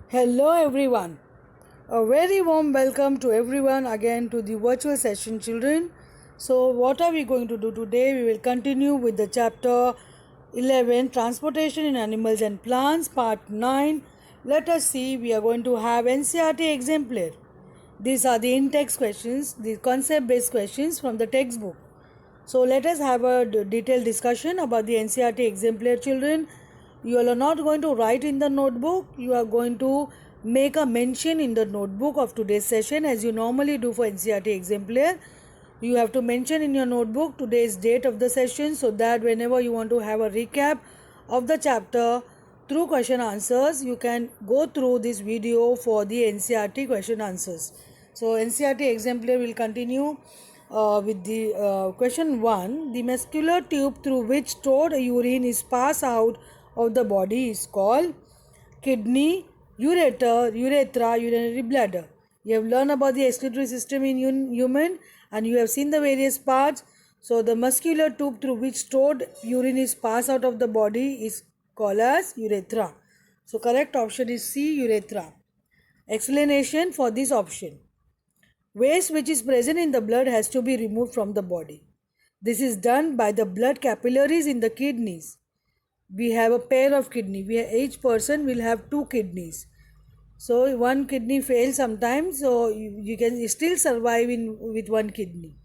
Hello everyone. A very warm welcome to everyone again to the virtual session, children. So what are we going to do today? We will continue with the chapter 11, Transportation in Animals and Plants, part 9. Let us see, we are going to have NCERT exemplar. These are the in-text questions, the concept-based questions from the textbook. So let us have a detailed discussion about the NCERT exemplar, children. You are not going to write in the notebook. You are going to make a mention in the notebook of today's session as you normally do for NCERT exemplar. You have to mention in your notebook today's date of the session so that whenever you want to have a recap of the chapter through question answers, you can go through this video for the NCERT question answers. So NCERT exemplar will continue with the question 1. The muscular tube through which stored urine is passed out of the body is called kidney, urethra, urinary bladder. You have learned about the excretory system in human and you have seen the various parts. So the muscular tube through which stored urine is passed out of the body is called as urethra. So correct option is C, urethra. Explanation for this option. Waste which is present in the blood has to be removed from the body. This is done by the blood capillaries in the kidneys. We have a pair of kidney. Each person will have two kidneys. So one kidney fails sometimes, so you can still survive with one kidney.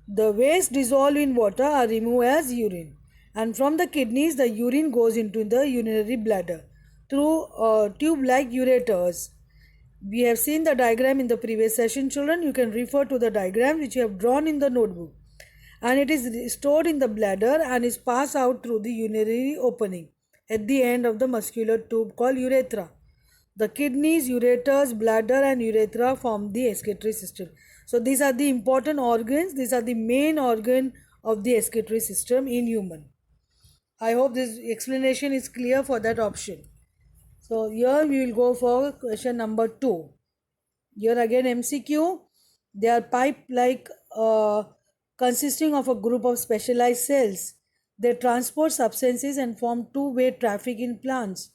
The waste dissolved in water are removed as urine, and from the kidneys the urine goes into the urinary bladder through tube-like ureters. We have seen the diagram in the previous session, children. You can refer to the diagram which you have drawn in the notebook. And it is stored in the bladder and is passed out through the urinary opening at the end of the muscular tube called urethra. The kidneys, ureters, bladder and urethra form the excretory system. So these are the important organs. These are the main organ of the excretory system in human. I hope this explanation is clear for that option. So here we will go for question number 2. Here again MCQ. They are pipe-like consisting of a group of specialized cells. They transport substances and form two-way traffic in plants.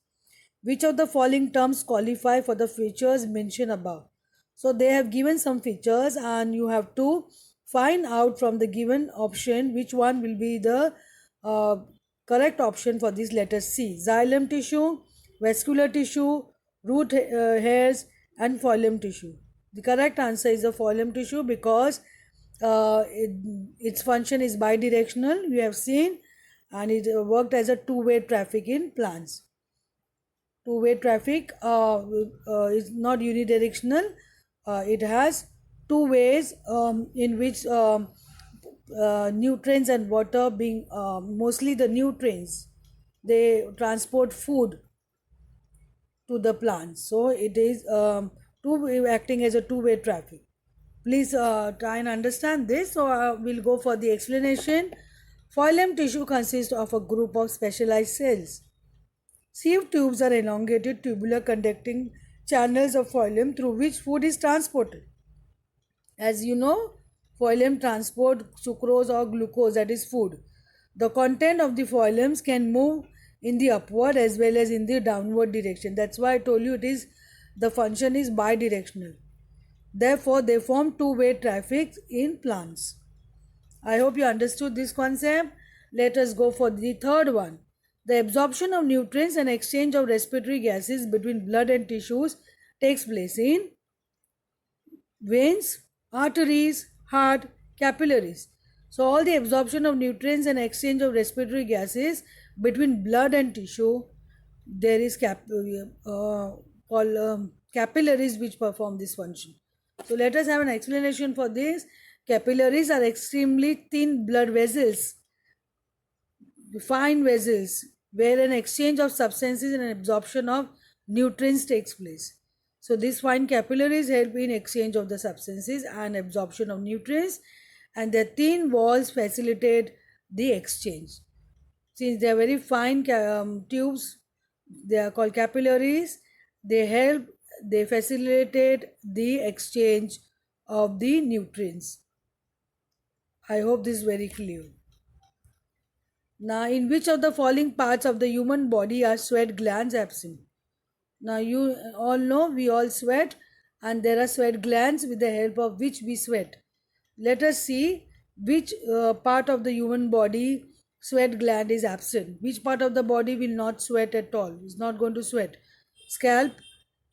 Which of the following terms qualify for the features mentioned above? So they have given some features and you have to find out from the given option which one will be the uh, correct option for this letter C. Xylem tissue, vascular tissue, root hairs and phloem tissue. The correct answer is the phloem tissue because its function is bidirectional, we have seen, and it worked as a two-way traffic in plants. Two-way traffic is not unidirectional. It has two ways in which nutrients and water being mostly the nutrients, they transport food to the plants. So it is acting as a two-way traffic. Please try and understand this. So we'll go for the explanation. Phloem tissue consists of a group of specialized cells. Sieve tubes are elongated tubular conducting channels of phloem through which food is transported. As you know, phloem transport sucrose or glucose, that is food. The content of the phloems can move in the upward as well as in the downward direction. That's why I told you the function is bidirectional. Therefore, they form two-way traffic in plants. I hope you understood this concept. Let us go for the third one. The absorption of nutrients and exchange of respiratory gases between blood and tissues takes place in veins, arteries, heart, capillaries. So all the absorption of nutrients and exchange of respiratory gases between blood and tissue, there is called capillaries which perform this function. So let us have an explanation for this. Capillaries are extremely thin blood vessels, fine vessels, where an exchange of substances and an absorption of nutrients takes place. So these fine capillaries help in exchange of the substances and absorption of nutrients, and their thin walls facilitate the exchange. Since they are very fine tubes, they are called capillaries. They facilitate the exchange of the nutrients. I hope this is very clear. Now, in which of the following parts of the human body are sweat glands absent? Now you all know we all sweat, and there are sweat glands with the help of which we sweat. Let us see which part of the human body sweat gland is absent. Which part of the body will not sweat at all, is not going to sweat. Scalp,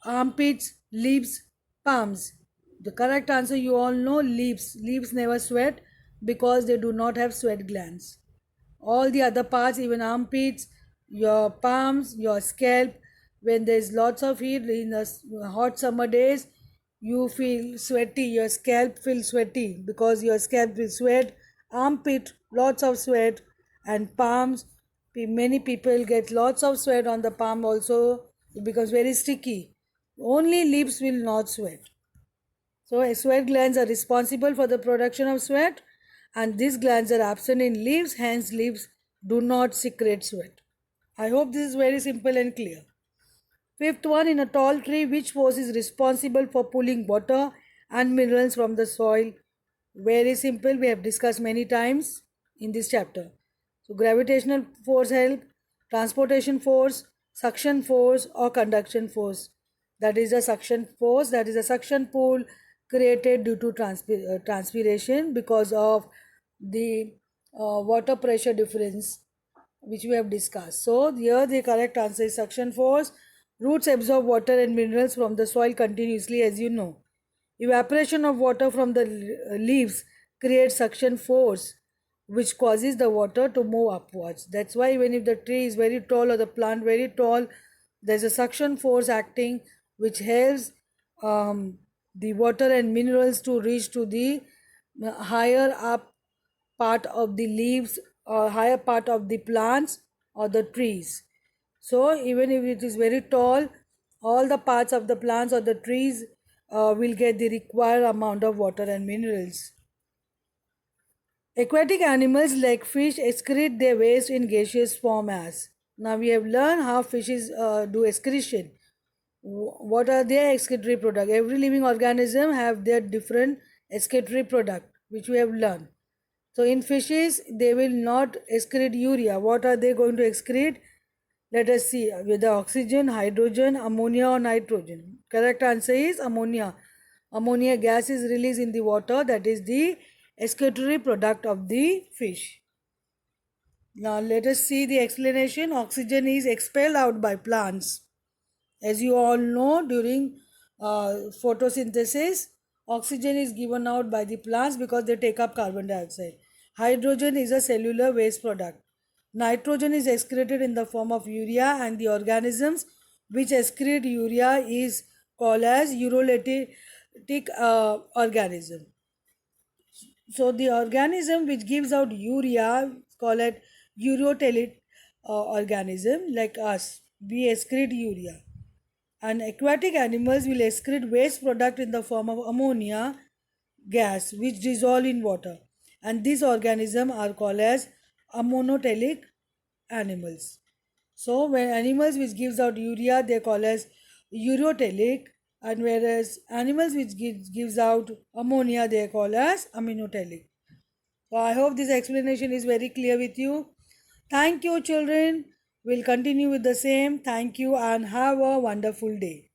armpits, lips, palms. The correct answer you all know, lips. Lips never sweat because they do not have sweat glands. All the other parts, even armpits, your palms, your scalp, when there's lots of heat in the hot summer days, you feel sweaty, your scalp feels sweaty because your scalp will sweat, armpit, lots of sweat, and palms, many people get lots of sweat on the palm also, it becomes very sticky. Only lips will not sweat. So, sweat glands are responsible for the production of sweat, and these glands are absent in leaves, hence, leaves do not secrete sweat. I hope this is very simple and clear. Fifth one, in a tall tree, which force is responsible for pulling water and minerals from the soil? Very simple, we have discussed many times in this chapter. So, gravitational force help, transportation force, suction force, or conduction force. That is a suction force, that is a suction pull created due to transpiration because of the water pressure difference which we have discussed. So here the correct answer is suction force. Roots absorb water and minerals from the soil continuously, as you know. Evaporation of water from the leaves creates suction force, which causes the water to move upwards. That's why even if the tree is very tall or the plant very tall, there's a suction force acting which helps the water and minerals to reach to the higher up part of the leaves or higher part of the plants or the trees. So even if it is very tall, all the parts of the plants or the trees will get the required amount of water and minerals. Aquatic animals like fish excrete their waste in gaseous form as. Now we have learned how fishes do excretion. What are their excretory product? Every living organism have their different excretory product, which we have learned. So in fishes, they will not excrete urea. What are they going to excrete? Let us see, whether oxygen, hydrogen, ammonia or nitrogen. Correct answer is ammonia. Ammonia gas is released in the water, that is the excretory product of the fish. Now let us see the explanation. Oxygen is expelled out by plants. As you all know, during photosynthesis, oxygen is given out by the plants because they take up carbon dioxide. Hydrogen is a cellular waste product. Nitrogen is excreted in the form of urea, and the organisms which excrete urea is called as urolytic organism. So the organism which gives out urea is called it urotelic organism, like us. We excrete urea. And aquatic animals will excrete waste product in the form of ammonia gas which dissolve in water, and these organisms are called as ammonotelic animals. So when animals which gives out urea they call as urotelic, and whereas animals which gives out ammonia they call as aminotelic. So I hope this explanation is very clear with you. Thank you children. We'll continue with the same. Thank you and have a wonderful day.